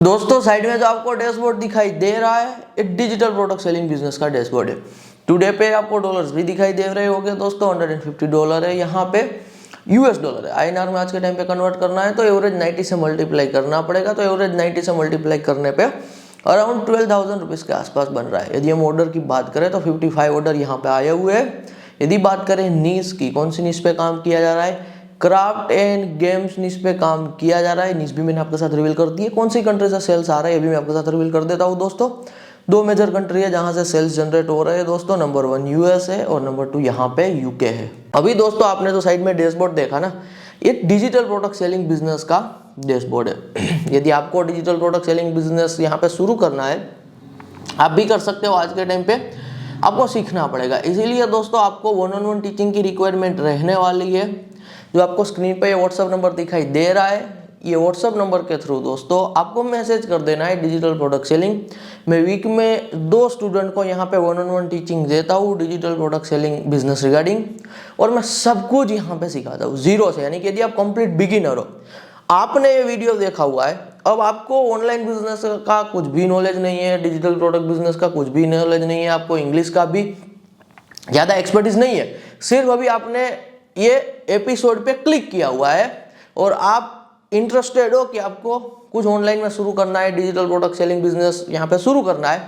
दोस्तों साइड में जो आपको डैशबोर्ड दिखाई दे रहा है ये डिजिटल प्रोडक्ट सेलिंग बिजनेस का डैशबोर्ड है। टुडे पे आपको डॉलर्स भी दिखाई दे रहे होंगे दोस्तों। $150 है यहाँ पे, यूएस डॉलर है। आईएनआर में आज के टाइम पे कन्वर्ट करना है तो एवरेज 90 से मल्टीप्लाई करना पड़ेगा। तो एवरेज 90 से मल्टीप्लाई करने पे अराउंड 12,000 रुपीज़ के आसपास बन रहा है। यदि हम ऑर्डर की बात करें तो 55 ऑर्डर यहाँ पे आए हुए हैं। यदि बात करें नीश की, कौन सी नीश पे काम किया जा रहा है, क्राफ्ट एंड गेम्स नीश पे काम किया जा रहा है। नीश भी मैंने आपके साथ रिवील कर दी है। कौन सी कंट्री से सेल्स आ रहा है ये भी मैं आपके साथ रिवील कर देता हूँ दोस्तों। दो मेजर कंट्री है जहां से सेल्स जनरेट हो रहे हैं दोस्तों। नंबर 1 यूएस है और नंबर 2 यहाँ पे यूके है। अभी दोस्तों आपने जो साइड में डैशबोर्ड देखा ना, ये डिजिटल प्रोडक्ट सेलिंग बिजनेस का डैशबोर्ड है। यदि आपको डिजिटल प्रोडक्ट सेलिंग बिजनेस यहाँ पे शुरू करना है, आप भी कर सकते हो। आज के टाइम पे आपको सीखना पड़ेगा, इसीलिए दोस्तों आपको 1-on-1 टीचिंग की रिक्वायरमेंट रहने वाली है। जो आपको स्क्रीन पे ये व्हाट्सअप नंबर दिखाई दे रहा है, ये व्हाट्सअप नंबर के थ्रू दोस्तों आपको मैसेज कर देना है डिजिटल प्रोडक्ट सेलिंग। मैं वीक में 2 स्टूडेंट को यहाँ पे 1-on-1 टीचिंग देता हूँ digital product selling business regarding, और मैं सब कुछ यहाँ पे सिखाता हूँ जीरो से। यानी कि यदि आप कंप्लीट बिगिनर हो, आपने ये वीडियो देखा हुआ है, अब आपको ऑनलाइन बिजनेस का कुछ भी नॉलेज नहीं है, डिजिटल प्रोडक्ट बिजनेस का कुछ भी नॉलेज नहीं है, आपको इंग्लिश का भी ज़्यादा एक्सपर्टीज नहीं है, सिर्फ अभी आपने ये एपिसोड पे क्लिक किया हुआ है और आप इंटरेस्टेड हो कि आपको कुछ ऑनलाइन में शुरू करना है, डिजिटल प्रोडक्ट सेलिंग बिजनेस यहाँ पे शुरू करना है,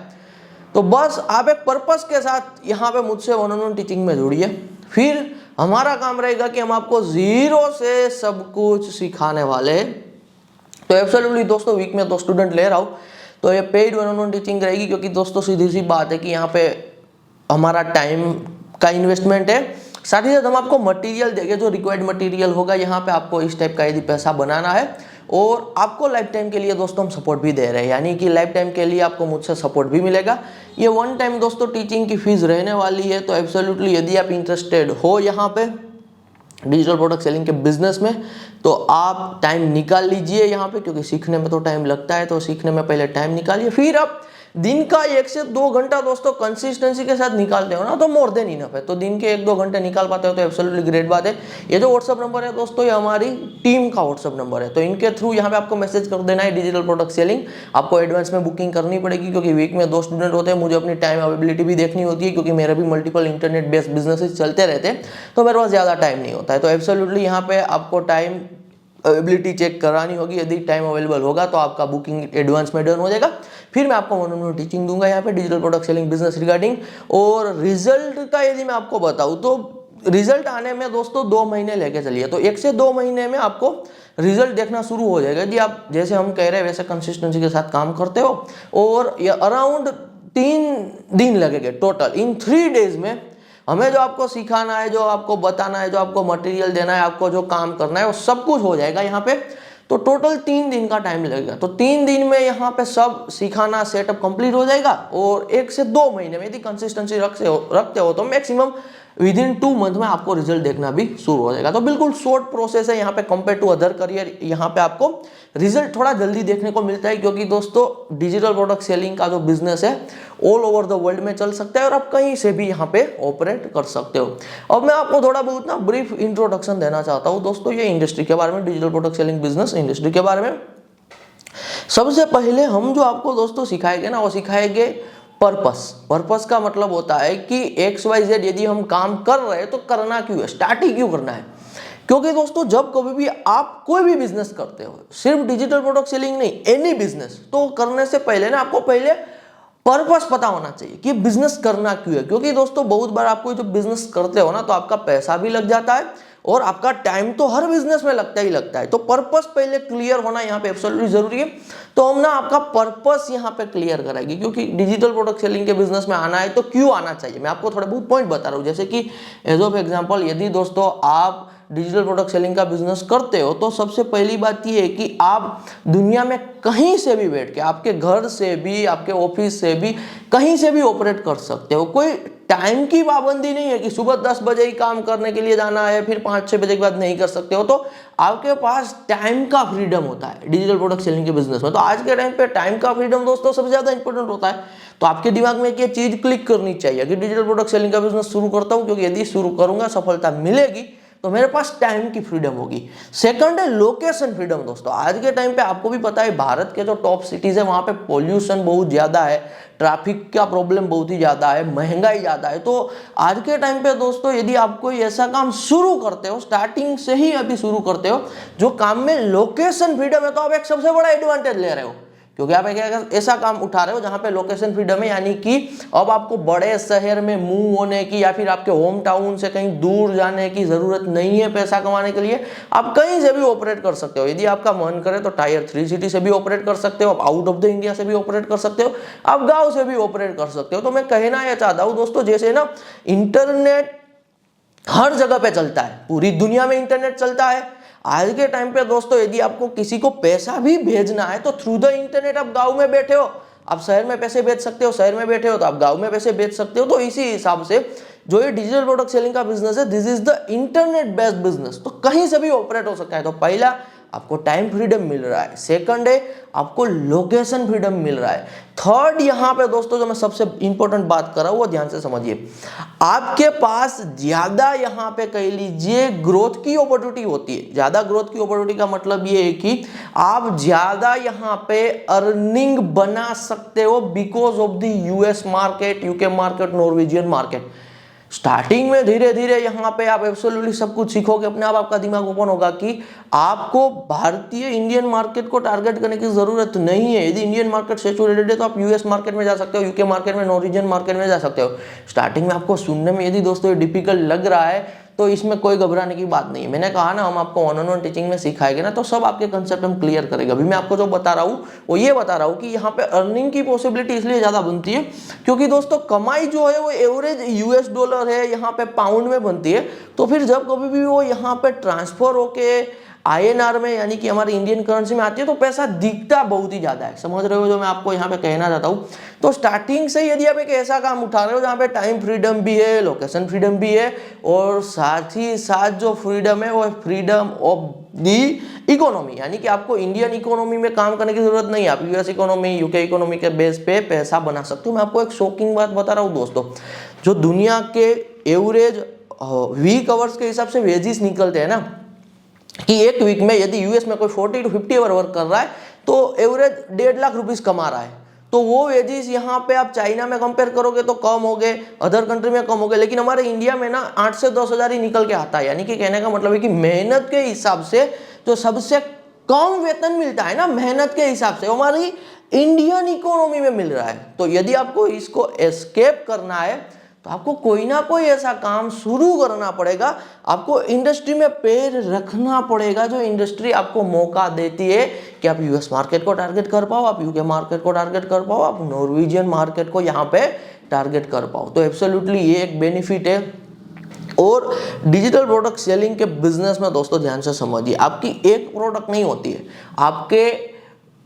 तो बस आप एक पर्पस के साथ यहाँ पे मुझसे 1-on-1 टीचिंग में जुड़िए। फिर हमारा काम रहेगा कि हम आपको जीरो से सब कुछ सिखाने वाले हैं। तो एब्सोल्युटली दोस्तों वीक में 2 स्टूडेंट ले रहा हूँ, तो ये पेड 1-on-1 टीचिंग रहेगी, क्योंकि दोस्तों सीधी सी बात है कि यहाँ पे हमारा टाइम का इन्वेस्टमेंट है। साथ ही साथ हम आपको मटेरियल देंगे, जो रिक्वायर्ड मटेरियल होगा यहाँ पे आपको इस टाइप का यदि पैसा बनाना है, और आपको लाइफ टाइम के लिए दोस्तों हम सपोर्ट भी दे रहे हैं। यानी कि लाइफ टाइम के लिए आपको मुझसे सपोर्ट भी मिलेगा। ये 1 टाइम दोस्तों टीचिंग की फीस रहने वाली है। तो एब्सोल्युटली यदि आप इंटरेस्टेड हो यहाँ पे डिजिटल प्रोडक्ट सेलिंग के बिजनेस में, तो आप टाइम निकाल लीजिए यहाँ पे, क्योंकि सीखने में तो टाइम लगता है, तो सीखने में पहले टाइम निकालिए। फिर आप दिन का 1 से 2 घंटा दोस्तों कंसिस्टेंसी के साथ निकालते हो ना, तो मोर देन इनफ है। तो दिन के 1-2 घंटे निकाल पाते हो तो एब्सोल्युटली ग्रेट बात है। ये जो व्हाट्सअप नंबर है दोस्तों, ये हमारी टीम का व्हाट्सअप नंबर है, तो इनके थ्रू यहाँ पे आपको मैसेज कर देना है डिजिटल प्रोडक्ट सेलिंग। आपको एडवांस में बुकिंग करनी पड़ेगी, क्योंकि वीक में 2 स्टूडेंट होते हैं, मुझे अपनी टाइम अवेलेबिलिटी भी देखनी होती है, क्योंकि मेरे भी मल्टीपल इंटरनेट बेस्ड बिजनेसेस चलते रहते हैं, तो मेरे पास ज़्यादा टाइम नहीं होता है। तो एब्सोल्युटली यहाँ पे आपको टाइम अवेलेबिलिटी चेक करानी होगी। यदि टाइम अवेलेबल होगा तो आपका बुकिंग एडवांस में डन हो जाएगा। फिर मैं आपको 1-on-1 टीचिंग दूंगा यहाँ पे digital product selling business regarding. और रिजल्ट का यदि मैं आपको बताऊँ तो रिजल्ट आने में दोस्तों 2 महीने लेके चलिए, तो 1 से 2 महीने में आपको रिजल्ट देखना शुरू हो जाएगा। यदि आप जैसे हम कह रहे हैं वैसे कंसिस्टेंसी के साथ काम करते हो, और ये अराउंड 3 दिन लगेंगे टोटल। इन 3 डेज में हमें जो आपको सिखाना है, जो आपको बताना है, जो आपको मटेरियल देना है, आपको जो काम करना है, वो सब कुछ हो जाएगा यहाँ पे। तो टोटल 3 दिन का टाइम लगेगा। तो 3 दिन में यहाँ पे सब सिखाना सेटअप कंप्लीट हो जाएगा, और 1 से 2 महीने में यदि कंसिस्टेंसी रखते हो तो मैक्सिमम विदिन 2 मंथ में आपको रिजल्ट देखना भी शुरू हो जाएगा। तो बिल्कुल शॉर्ट प्रोसेस है यहाँ पे कंपेयर टू अदर करियर। यहाँ पे आपको रिजल्ट थोड़ा जल्दी देखने को मिलता है, क्योंकि दोस्तों डिजिटल प्रोडक्ट सेलिंग का जो बिजनेस है ऑल ओवर द वर्ल्ड में चल सकता है, और आप कहीं से भी यहाँ पे ऑपरेट कर सकते हो। अब मैं आपको थोड़ा बहुत ना ब्रीफ इंट्रोडक्शन देना चाहता हूँ दोस्तों, ये इंडस्ट्री के बारे में, digital product selling business industry के बारे में। सबसे पहले हम जो आपको दोस्तों सिखाएंगे ना, वो सिखाएंगे पर्पस का मतलब होता है कि XYZ यदि हम काम कर रहे हैं तो करना क्यों है, स्टार्ट ही क्यों करना है। क्योंकि दोस्तों जब कभी भी आप कोई भी बिजनेस करते हो, सिर्फ डिजिटल प्रोडक्ट सेलिंग नहीं, एनी बिजनेस, तो करने से पहले ना आपको पहले पर्पस पता होना चाहिए कि बिजनेस करना क्यों है। क्योंकि दोस्तों बहुत बार आपको जो बिजनेस करते हो ना, तो आपका पैसा भी लग जाता है और आपका टाइम तो हर बिजनेस में लगता ही लगता है। तो पर्पस पहले क्लियर होना यहाँ पे एब्सोल्युटली जरूरी है। तो हम ना आपका पर्पस यहाँ पे क्लियर कराएंगे, क्योंकि डिजिटल प्रोडक्ट सेलिंग के बिजनेस में आना है तो क्यों आना चाहिए। मैं आपको थोड़े बहुत पॉइंट बता रहा हूँ, जैसे कि एज ऑफ एग्जाम्पल, यदि दोस्तों आप डिजिटल प्रोडक्ट सेलिंग का बिजनेस करते हो, तो सबसे पहली बात यह है कि आप दुनिया में कहीं से भी बैठ के, आपके घर से भी, आपके ऑफिस से भी, कहीं से भी ऑपरेट कर सकते हो। कोई टाइम की पाबंदी नहीं है कि सुबह 10 बजे ही काम करने के लिए जाना है, फिर 5-6 बजे के बाद नहीं कर सकते हो। तो आपके पास टाइम का फ्रीडम होता है डिजिटल प्रोडक्ट सेलिंग के बिजनेस में। तो आज के टाइम पे टाइम का फ्रीडम दोस्तों सबसे ज्यादा इंपॉर्टेंट होता है। तो आपके दिमाग में एक चीज क्लिक करनी चाहिए कि डिजिटल प्रोडक्ट सेलिंग का बिजनेस शुरू करता हूं, क्योंकि यदि शुरू करूंगा सफलता मिलेगी, तो मेरे पास टाइम की फ्रीडम होगी। सेकंड है लोकेशन फ्रीडम। दोस्तों आज के टाइम पे आपको भी पता है भारत के जो टॉप सिटीज है वहां पे पॉल्यूशन बहुत ज्यादा है, ट्रैफिक का प्रॉब्लम बहुत ही ज्यादा है, महंगाई ज्यादा है। तो आज के टाइम पे दोस्तों यदि आप कोई ऐसा काम शुरू करते हो, स्टार्टिंग से ही अभी शुरू करते हो जो काम में लोकेशन फ्रीडम है, तो आप एक सबसे बड़ा एडवांटेज ले रहे हो, क्योंकि आप एक ऐसा काम उठा रहे हो जहां पे लोकेशन फ्रीडम है, यानी कि अब आपको बड़े शहर में मूव होने की या फिर आपके होम टाउन से कहीं दूर जाने की जरूरत नहीं है पैसा कमाने के लिए। आप कहीं से भी ऑपरेट कर सकते हो। यदि आपका मन करे तो टायर 3 सिटी से भी ऑपरेट कर सकते हो, आप आउट ऑफ द इंडिया से भी ऑपरेट कर सकते हो, आप गाँव से भी ऑपरेट कर सकते हो। तो मैं कहना यह चाहता हूँ दोस्तों, जैसे ना इंटरनेट हर जगह पे चलता है, पूरी दुनिया में इंटरनेट चलता है। आज के टाइम पे दोस्तों यदि आपको किसी को पैसा भी भेजना है तो थ्रू द इंटरनेट, आप गांव में बैठे हो आप शहर में पैसे भेज सकते हो, शहर में बैठे हो तो आप गांव में पैसे भेज सकते हो। तो इसी हिसाब से जो ये डिजिटल प्रोडक्ट सेलिंग का बिजनेस है, this is the internet based business. तो कहीं से भी ऑपरेट हो सकता है। तो पहला आपको टाइम फ्रीडम मिल रहा है, सेकंड है आपको लोकेशन फ्रीडम मिल रहा है, थर्ड यहां पे दोस्तों जो मैं सबसे इंपॉर्टेंट बात कर रहा हूं वो ध्यान से समझिए, आपके पास ज्यादा यहां पे कह लीजिए ग्रोथ की अपॉर्चुनिटी होती है। ज्यादा ग्रोथ की अपॉर्चुनिटी का मतलब ये है कि आप ज्यादा यहां पे अर्निंग बना सकते हो because of the US market, UK market, Norwegian market. Starting में धीरे धीरे यहाँ पे आप एब्सोल्युटली सब कुछ सीखोगे, अपने आप आपका दिमाग ओपन होगा कि आपको भारतीय इंडियन मार्केट को टारगेट करने की जरूरत नहीं है। यदि इंडियन मार्केट सैचुरेटेड है तो आप यूएस मार्केट में जा सकते हो, यूके मार्केट में, नॉर्वेजियन मार्केट में जा सकते हो। स्टार्टिंग में आपको सुनने में यदि दोस्तों ये डिफिकल्ट लग रहा है तो इसमें कोई घबराने की बात नहीं है। मैंने कहा ना हम आपको ऑन वन टीचिंग में सिखाएंगे ना, तो सब आपके कंसेप्ट हम क्लियर करेंगे। अभी मैं आपको जो बता रहा हूँ वो ये बता रहा हूँ कि यहाँ पे अर्निंग की पॉसिबिलिटी इसलिए ज्यादा बनती है क्योंकि दोस्तों कमाई जो है वो एवरेज यूएस डॉलर है, यहाँ पे पाउंड में बनती है। तो फिर जब कभी भी वो यहाँ पे ट्रांसफर होके आईएनआर में यानी कि हमारी इंडियन करेंसी में आती है तो पैसा दिखता बहुत ही ज्यादा है। समझ रहे हो जो मैं आपको यहाँ पे कहना चाहता हूँ। तो स्टार्टिंग से यदि आप एक ऐसा काम उठा रहे हो जहाँ पे टाइम फ्रीडम भी है, लोकेशन फ्रीडम भी है, और साथ ही साथ जो फ्रीडम है वो फ्रीडम ऑफ दी इकोनॉमी, यानी कि आपको इंडियन इकोनॉमी में काम करने की जरूरत नहीं है, आप यूएस इकोनॉमी, यूके इकोनॉमी के बेस पे पैसा बना सकते हो। मैं आपको एक शॉकिंग बात बता रहा हूँ दोस्तों, जो दुनिया के एवरेज वीक आवर्स के हिसाब से वेजेस निकलते हैं ना, कि एक वीक में यदि यूएस में कोई 40 to 50 आवर वर्क कर रहा है तो एवरेज 1.5 लाख रुपीस कमा रहा है। तो वो वेजेस यहाँ पे आप चाइना में कंपेयर करोगे तो कम हो गए, अदर कंट्री में कम हो गए, लेकिन हमारे इंडिया में ना 8 से 10 हजार ही निकल के आता है। यानी कि कहने का मतलब है कि मेहनत के हिसाब से जो सबसे कम वेतन मिलता है ना, मेहनत के हिसाब से हमारी इंडियन इकोनॉमी में मिल रहा है। तो यदि आपको इसको एस्केप करना है तो आपको कोई ना कोई ऐसा काम शुरू करना पड़ेगा, आपको इंडस्ट्री में पैर रखना पड़ेगा जो इंडस्ट्री आपको मौका देती है कि आप यूएस मार्केट को टारगेट कर पाओ, आप यूके मार्केट को टारगेट कर पाओ, आप नॉर्वेजियन मार्केट को यहाँ पे टारगेट कर पाओ। तो एब्सोल्युटली ये एक बेनिफिट है। और डिजिटल प्रोडक्ट सेलिंग के बिजनेस में दोस्तों ध्यान से समझिए, आपकी एक प्रोडक्ट नहीं होती है, आपके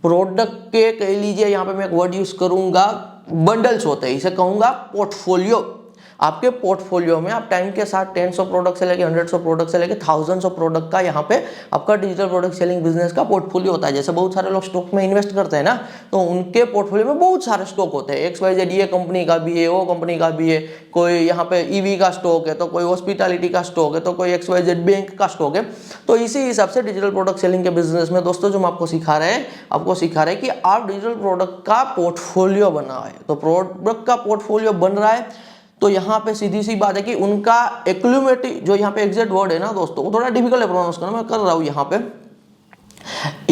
प्रोडक्ट के कह लीजिए, यहाँ पे मैं एक वर्ड यूज करूंगा, बंडल्स होते हैं, इसे कहूंगा पोर्टफोलियो। आपके पोर्टफोलियो में आप टाइम के साथ 10 प्रोडक्ट से लेके 100 प्रोडक्ट से लेके थाउजेंड्स ऑफ प्रोडक्ट का यहाँ पे आपका डिजिटल प्रोडक्ट सेलिंग बिजनेस का पोर्टफोलियो होता है। जैसे बहुत सारे लोग स्टॉक में इन्वेस्ट करते हैं ना, तो उनके पोर्टफोलियो में बहुत सारे स्टॉक होते हैं, XYZ ये कंपनी का भी है, वो कंपनी का भी है, कोई यहाँ पे ईवी का स्टॉक है, तो कोई हॉस्पिटैलिटी का स्टॉक है, तो कोई XYZ बैंक का स्टॉक है। तो इसी हिसाब से डिजिटल प्रोडक्ट सेलिंग के बिजनेस में दोस्तों जो हम आपको सिखा रहे हैं, आपको सिखा रहे हैं कि आप डिजिटल प्रोडक्ट का पोर्टफोलियो बना है। तो प्रोडक्ट का पोर्टफोलियो बन रहा है तो यहाँ पे सीधी सी बात है कि उनका एक्यूमुलेटिव, जो यहाँ पे एग्जैक्ट वर्ड है ना दोस्तों, वो थोड़ा डिफिकल्ट है प्रोनाउंस करना, मैं कर रहा हूँ यहाँ पे,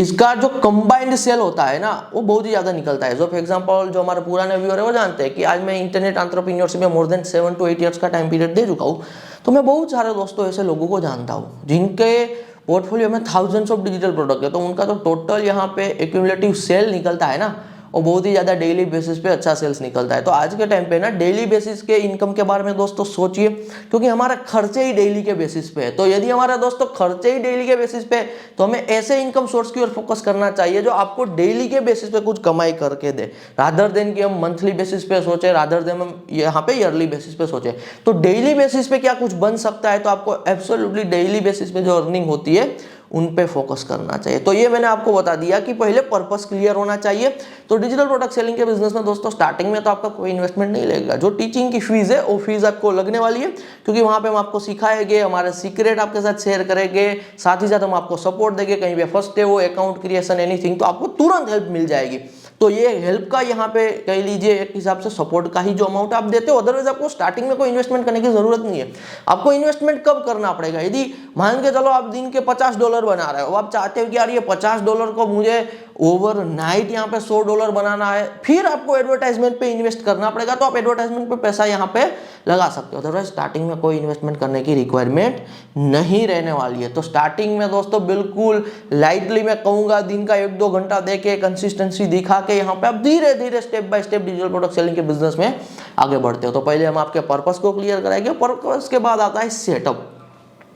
इसका जो कंबाइंड सेल होता है ना वो बहुत ही ज्यादा निकलता है। जो फॉर एग्जांपल जो हमारे पुराने व्यूअर है वो जानते हैं कि आज मैं इंटरनेट एंटरप्रेन्योरशिप में मोर देन 7 to 8 ईयर्स का टाइम पीरियड दे चुका हूँ। तो मैं बहुत सारे दोस्तों ऐसे लोगों को जानता हूँ जिनके पोर्टफोलियो में थाउजेंड्स ऑफ डिजिटल प्रोडक्ट है। तो उनका जो टोटल यहाँ पे एक्यूमुलेटिव सेल निकलता है ना, और बहुत ही ज़्यादा डेली बेसिस पे अच्छा सेल्स निकलता है। तो आज के टाइम पे ना डेली बेसिस के इनकम के बारे में दोस्तों सोचिए, क्योंकि हमारा खर्चे ही डेली के बेसिस पे है। तो यदि हमारा दोस्तों खर्चे ही डेली के बेसिस पे, तो हमें ऐसे इनकम सोर्स की ओर फोकस करना चाहिए जो आपको डेली के बेसिस पे कुछ कमाई करके दे, रादर देन कि हम मंथली बेसिस पे सोचे, रादर देन हम यहाँ पे ईयरली बेसिस पे सोचे। तो डेली बेसिस पे क्या कुछ बन सकता है, तो आपको एब्सोल्युटली डेली बेसिस पे जो अर्निंग होती है उन पे फोकस करना चाहिए। तो ये मैंने आपको बता दिया कि पहले पर्पस क्लियर होना चाहिए। तो डिजिटल प्रोडक्ट सेलिंग के बिजनेस में दोस्तों स्टार्टिंग में तो आपका कोई इन्वेस्टमेंट नहीं लगेगा। जो टीचिंग की फीस है वो फीस आपको लगने वाली है, क्योंकि वहां पे हम आपको सिखाएंगे, हमारे सीक्रेट आपके साथ शेयर करेंगे, साथ ही साथ हम आपको सपोर्ट देंगे। कहीं पे फर्स्ट है वो अकाउंट क्रिएशन एनीथिंग, तो आपको तुरंत हेल्प मिल जाएगी। तो ये हेल्प का यहाँ पे कह लीजिए एक हिसाब से सपोर्ट का ही जो अमाउंट आप देते हो। अदरवाइज आपको स्टार्टिंग में कोई इन्वेस्टमेंट करने की जरूरत नहीं है। आपको इन्वेस्टमेंट कब करना पड़ेगा? यदि मान के चलो आप दिन के $50 बना रहे हो, आप चाहते हो कि यार ये $50 को मुझे ओवरनाइट यहाँ पे $100 बनाना है, फिर आपको एडवर्टाइजमेंट पे इन्वेस्ट करना पड़ेगा, तो आप एडवर्टाइजमेंट पे पैसा यहाँ पे लगा सकते हो। अदरवाइज स्टार्टिंग में कोई इन्वेस्टमेंट करने की रिक्वायरमेंट नहीं रहने वाली है। तो स्टार्टिंग में दोस्तों बिल्कुल लाइटली मैं कहूँगा, दिन का 1-2 घंटा दे के कंसिस्टेंसी दिखा के यहाँ पे आप धीरे धीरे step by step digital product selling के बिजनेस में आगे बढ़ते हो। तो पहले हम आपके पर्पस को क्लियर कराएंगे, पर्पस के बाद आता है सेटअप।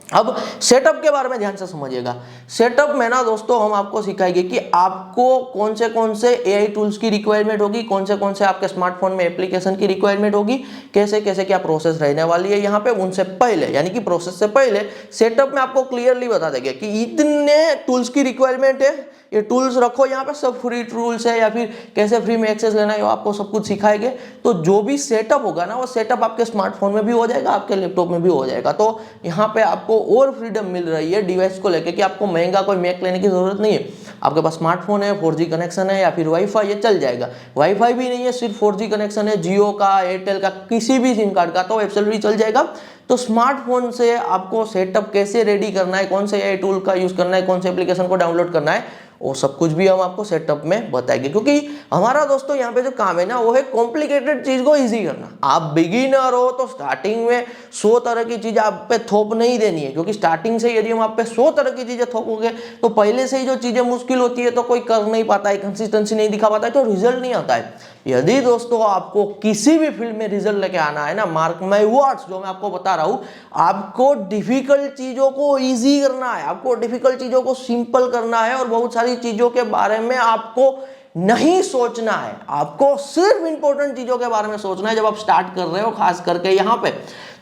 अब सेटअप के बारे में ध्यान से समझिएगा। सेटअप में ना दोस्तों हम आपको सिखाएंगे कि आपको कौन से एआई टूल्स की रिक्वायरमेंट होगी, कौन से आपके स्मार्टफोन में एप्लीकेशन की रिक्वायरमेंट होगी, कैसे कैसे क्या प्रोसेस रहने वाली है यहाँ पे। उनसे पहले यानी कि प्रोसेस से पहले सेटअप में आपको क्लियरली बता देंगे कि इतने टूल्स की रिक्वायरमेंट है, ये टूल्स रखो यहाँ पे, सब फ्री टूल्स है, या फिर कैसे फ्री में एक्सेस लेना है, आपको सब कुछ सिखाएंगे। तो जो भी सेटअप होगा ना, वो सेटअप आपके स्मार्टफोन में भी हो जाएगा, आपके लैपटॉप में भी हो जाएगा। तो यहाँ पे आपको और फ्रीडम मिल रही है डिवाइस को लेके कि आपको महंगा कोई मैक लेने की जरूरत नहीं है। आपके पास स्मार्टफोन है, 4G कनेक्शन है या फिर वाईफाई, ये चल जाएगा। वाईफाई भी नहीं है, सिर्फ 4G कनेक्शन है, जियो का, एयरटेल का, किसी भी सिम कार्ड का, तो एब्सोल्युटली चल जाएगा। तो स्मार्टफोन से आपको सेटअप कैसे रेडी करना है, कौन से एआई टूल का यूज करना है, कौन से एप्लीकेशन को डाउनलोड करना है, वो सब कुछ भी हम आपको सेटअप में बताएंगे। क्योंकि हमारा दोस्तों यहाँ पे जो काम है ना, वो है कॉम्प्लिकेटेड चीज को इजी करना। आप बिगिनर हो तो स्टार्टिंग में 100 तरह की चीजें आप पे थोप नहीं देनी है, क्योंकि स्टार्टिंग से यदि हम आप पे 100 तरह की चीजें थोपोगे तो पहले से ही जो चीजें मुश्किल होती है तो कोई कर नहीं पाता है, कंसिस्टेंसी नहीं दिखा पाता है, तो रिजल्ट नहीं आता है। यदि दोस्तों आपको किसी भी फील्ड में रिजल्ट लेके आना है ना, मार्क माय वर्ड्स, जो मैं आपको बता रहा हूं, आपको डिफिकल्ट चीजों को इजी करना है, आपको डिफिकल्ट चीजों को सिंपल करना है, और बहुत सारी चीजों के बारे में आपको नहीं सोचना है। आपको सिर्फ इंपॉर्टेंट चीजों के बारे में सोचना है जब आप स्टार्ट कर रहे हो, खास करके यहाँ पे।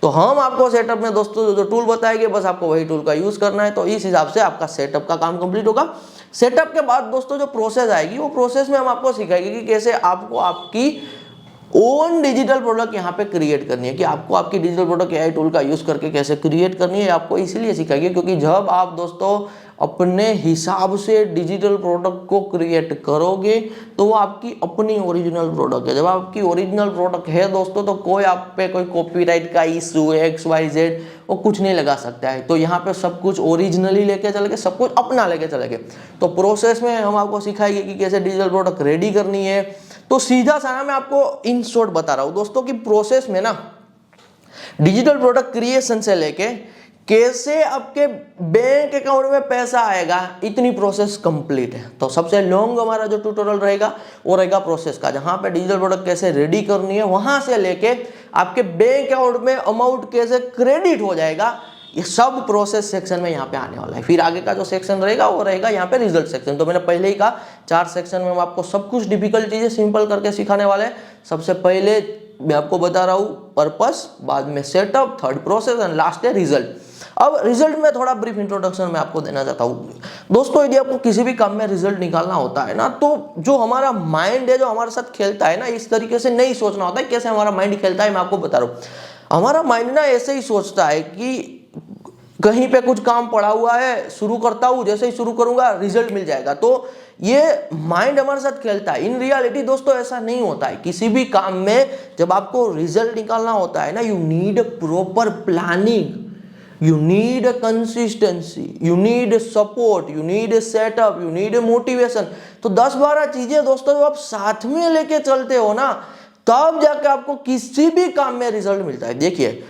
तो हम आपको सेटअप में दोस्तों जो टूल बताएंगे, बस आपको वही टूल का यूज करना है। तो इस हिसाब से आपका सेटअप का काम कंप्लीट होगा। सेटअप के बाद दोस्तों जो प्रोसेस आएगी, वो प्रोसेस में हम आपको सिखाएंगे कि कैसे आपको आपकी ओन डिजिटल प्रोडक्ट यहाँ पे क्रिएट करनी है, कि आपको आपकी डिजिटल प्रोडक्ट एआई टूल का यूज करके कैसे क्रिएट करनी है। आपको इसीलिए सिखाएंगे क्योंकि जब आप दोस्तों अपने हिसाब से डिजिटल प्रोडक्ट को क्रिएट करोगे तो वो आपकी अपनी ओरिजिनल प्रोडक्ट है। जब आपकी ओरिजिनल प्रोडक्ट है दोस्तों, तो कोई आप पे कोई कॉपीराइट का इशू XYZ वो कुछ नहीं लगा सकता है। तो यहाँ पे सब कुछ ओरिजिनली लेके चलेंगे, सब कुछ अपना लेके चलेंगे। तो प्रोसेस में हम आपको सिखाएंगे कि कैसे डिजिटल प्रोडक्ट रेडी करनी है। तो सीधा सा ना मैं आपको इन शॉर्ट बता रहा हूँ दोस्तों कि प्रोसेस में ना डिजिटल प्रोडक्ट क्रिएशन से लेके कैसे आपके बैंक अकाउंट में पैसा आएगा, इतनी प्रोसेस कंप्लीट है। तो सबसे लॉन्ग हमारा जो ट्यूटोरियल रहेगा वो रहेगा प्रोसेस का, जहां पे डिजिटल प्रोडक्ट कैसे रेडी करनी है, वहां से लेके आपके बैंक अकाउंट में अमाउंट कैसे क्रेडिट हो जाएगा, ये सब प्रोसेस सेक्शन में यहाँ पे आने वाला है। फिर आगे का जो सेक्शन रहेगा वो रहेगा यहाँ पे रिजल्ट सेक्शन। तो मैंने पहले ही कहा 4 सेक्शन में हम आपको सब कुछ डिफिकल्ट चीजें सिंपल करके सिखाने वाले हैं। सबसे पहले मैं आपको बता रहा हूँ पर्पस, बाद में setup, third process and last है रिजल्ट। अब रिजल्ट में थोड़ा ब्रीफ इंट्रोडक्शन मैं आपको देना चाहता हूँ दोस्तों। यदि आपको किसी भी काम में रिजल्ट निकालना होता है ना, तो जो हमारा माइंड है, जो हमारे साथ खेलता है ना, इस तरीके से नहीं सोचना होता है। कैसे हमारा माइंड खेलता है मैं आपको बता रहा हूँ। हमारा माइंड ना ऐसे ही सोचता है कि कहीं पे कुछ काम पड़ा हुआ है, शुरू करता हूँ, जैसे ही शुरू करूंगा रिजल्ट मिल जाएगा। तो ये माइंड हमारे साथ खेलता है। इन रियलिटी दोस्तों ऐसा नहीं होता है। किसी भी काम में जब आपको रिजल्ट निकालना होता है ना, you need proper planning, you need a consistency, you need a support, you need a setup, you need a motivation। तो 10-12 चीजें दोस्तों जब आप साथ में लेके चलते हो ना, तब जाके आपको किसी भी काम में रिजल्ट मिलता है। देखिए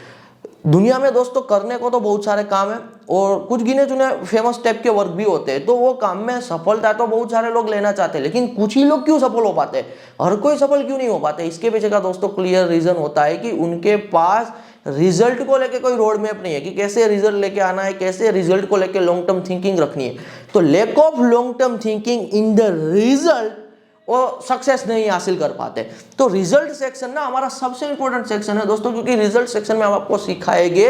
दुनिया में दोस्तों करने को तो बहुत सारे काम है, और कुछ गिने चुने फेमस टाइप के वर्क भी होते हैं। तो वो काम में सफलता तो बहुत सारे लोग लेना चाहते हैं, लेकिन कुछ ही लोग क्यों सफल हो पाते हैं, हर कोई सफल क्यों नहीं हो पाते? इसके पीछे का दोस्तों क्लियर रीजन होता है कि उनके पास रिजल्ट को लेके कोई रोड मैप नहीं है कि कैसे रिजल्ट लेके आना है, कैसे रिजल्ट को लेके लॉन्ग टर्म थिंकिंग रखनी है। तो lack of long term thinking in the result वो सक्सेस नहीं हासिल कर पाते। तो रिजल्ट सेक्शन ना हमारा सबसे इंपॉर्टेंट सेक्शन है दोस्तों, क्योंकि रिजल्ट सेक्शन में हम आपको सिखाएंगे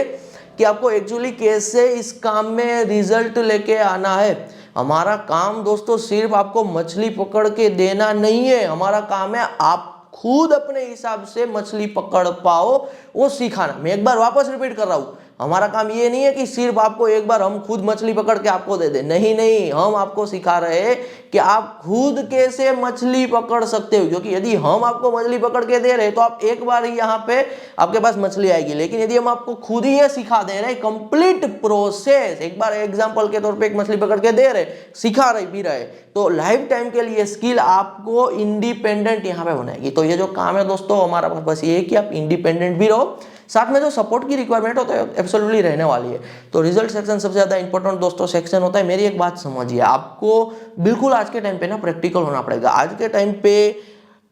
कि आपको एक्चुअली कैसे इस काम में रिजल्ट लेके आना है। हमारा काम दोस्तों सिर्फ आपको मछली पकड़ के देना नहीं है, हमारा काम है आप खुद अपने हिसाब से मछली पकड़ पाओ वो सिखाना। मैं एक बार वापस रिपीट कर रहा हूं, हमारा काम ये नहीं है कि सिर्फ आपको एक बार हम खुद मछली पकड़ के आपको दे दे, नहीं नहीं, हम आपको सिखा रहे हैं कि आप खुद कैसे मछली पकड़ सकते हो। क्योंकि यदि हम आपको मछली पकड़ के दे रहे हैं तो आप एक बार ही यहाँ पे आपके पास मछली आएगी, लेकिन यदि हम आपको खुद ही ये सिखा दे रहे हैं कंप्लीट प्रोसेस, एक बार एग्जांपल के तौर पे एक मछली पकड़ के दे रहे, सिखा रहे भी रहे, तो लाइफ टाइम के लिए स्किल आपको इंडिपेंडेंट यहाँ पे बनाएगी। तो ये जो काम है दोस्तों हमारा बस ये है कि आप इंडिपेंडेंट भी रहो, साथ में जो सपोर्ट की रिक्वायरमेंट होता है एब्सोल्युटली रहने वाली है। तो रिजल्ट सेक्शन सबसे ज्यादा इंपॉर्टेंट दोस्तों सेक्शन होता है। मेरी एक बात समझिए, आपको बिल्कुल आज के टाइम पे ना प्रैक्टिकल होना पड़ेगा। आज के टाइम पे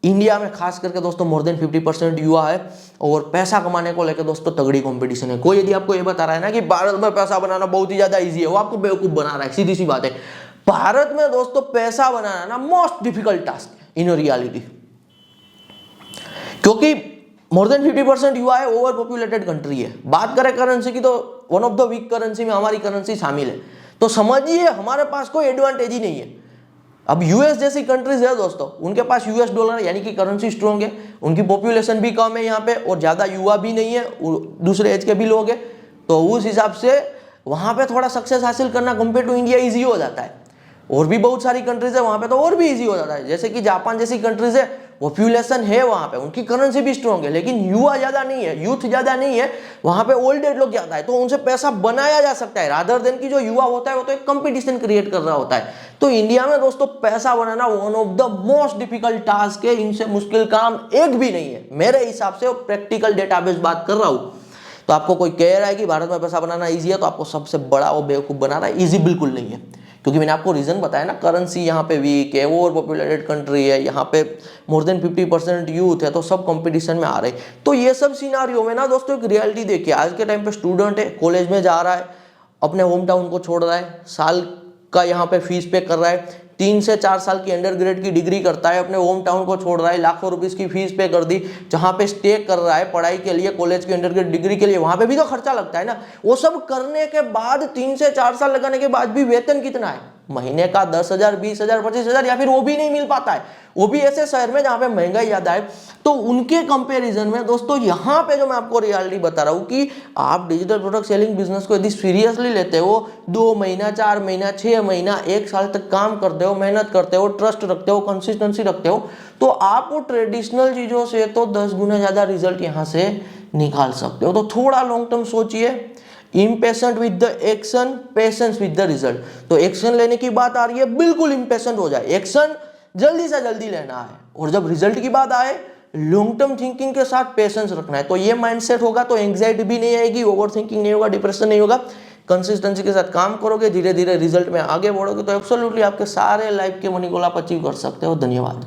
इंडिया में खास करके दोस्तों मोर देन 50% युवा है और पैसा कमाने को लेकर दोस्तों तगड़ी कंपटीशन है। कोई यदि आपको ये बता रहा है ना कि भारत में पैसा बनाना बहुत ही ज्यादा ईजी है, वो आपको बेवकूफ बना रहा है। सीधी सी बात है, भारत में दोस्तों पैसा बनाना ना मोस्ट डिफिकल्ट टास्क है इन रियलिटी, क्योंकि मोर देन 50% युवा है, ओवर पॉपुलेटेड कंट्री है। बात करें करेंसी की तो one of the weak currency में हमारी करेंसी शामिल है। तो समझिए हमारे पास कोई एडवांटेज ही नहीं है। अब यूएस जैसी कंट्रीज है दोस्तों, उनके पास यूएस डॉलर यानी कि करेंसी स्ट्रॉन्ग है, उनकी पॉपुलेशन भी कम है यहाँ पे और ज्यादा युवा भी नहीं है, दूसरे एज के भी लोग हैं, तो उस हिसाब से वहां पे थोड़ा सक्सेस हासिल करना कंपेयर टू इंडिया ईजी हो जाता है। और भी बहुत सारी कंट्रीज है वहां पे तो और भी इजी हो जाता है, जैसे कि जापान जैसी कंट्रीज है, पॉपुलेशन है वहां पे, उनकी करेंसी भी स्ट्रॉन्ग है, लेकिन युवा ज्यादा नहीं है, यूथ ज्यादा नहीं है, वहां पे ओल्ड एज लोग ज्यादा है, तो उनसे पैसा बनाया जा सकता है रादर देन की जो युवा होता है वो तो एक कंपटीशन क्रिएट कर रहा होता है। तो इंडिया में दोस्तों पैसा बनाना one of the most difficult task है, इनसे मुश्किल काम एक भी नहीं है मेरे हिसाब से। प्रैक्टिकल डेटाबेस बात कर रहा हूं, तो आपको कोई कह रहा है कि भारत में पैसा बनाना ईजी है तो आपको सबसे बड़ा वो बेवकूफ बना रहा है। ईजी बिल्कुल नहीं है, क्योंकि मैंने आपको रीजन बताया ना, करेंसी यहाँ पे वीक है, ओवर पॉपुलेटेड कंट्री है, यहाँ पे मोर देन 50% यूथ है, तो सब कंपटीशन में आ रहे हैं। तो ये सब सिनारियो में ना दोस्तों एक रियलिटी देखिए, आज के टाइम पे स्टूडेंट है, कॉलेज में जा रहा है, अपने होम टाउन को छोड़ रहा है, साल का यहाँ पे फीस पे कर रहा है, 3 से 4 साल की अंडरग्रेड की डिग्री करता है, अपने होम टाउन को छोड़ रहा है, लाखों रुपीस की फीस पे कर दी, जहां पे स्टे कर रहा है पढ़ाई के लिए, कॉलेज की अंडरग्रेड डिग्री के लिए, वहां पे भी तो खर्चा लगता है ना। वो सब करने के बाद 3 से 4 साल लगाने के बाद भी वेतन कितना है? महीने का 10,000, 20,000, 25,000 या फिर वो भी नहीं मिल पाता है, वो भी ऐसे शहर में जहां पे महंगाई ज्यादा है। तो उनके कंपैरिजन में दोस्तों यहाँ पे जो मैं आपको रियलिटी बता रहा हूँ कि आप डिजिटल प्रोडक्ट सेलिंग बिजनेस को यदि सीरियसली लेते हो, 2 महीना, 4 महीना, 6 महीना, 1 साल तक काम करते हो, मेहनत करते हो, ट्रस्ट रखते हो, कंसिस्टेंसी रखते हो, तो आप वो ट्रेडिशनल चीजों से तो 10 गुना ज्यादा रिजल्ट यहाँ से निकाल सकते हो। तो थोड़ा लॉन्ग टर्म सोचिए, impatient with the action, patience with the result. तो एक्शन लेने की बात आ रही है, बिल्कुल इम्पेशेंट हो जाए, एक्शन जल्दी से जल्दी लेना है, और जब रिजल्ट की बात आए लॉन्ग टर्म थिंकिंग के साथ पेशेंस रखना है। तो ये माइंडसेट होगा तो एंग्जाइटी भी नहीं आएगी, ओवर थिंकिंग नहीं होगा, डिप्रेशन नहीं होगा, कंसिस्टेंसी के साथ काम करोगे, धीरे धीरे रिजल्ट में आगे बढ़ोगे, तो एब्सोल्युटली आपके सारे लाइफ के मनी गोल आप अचीव कर सकते हो। धन्यवाद।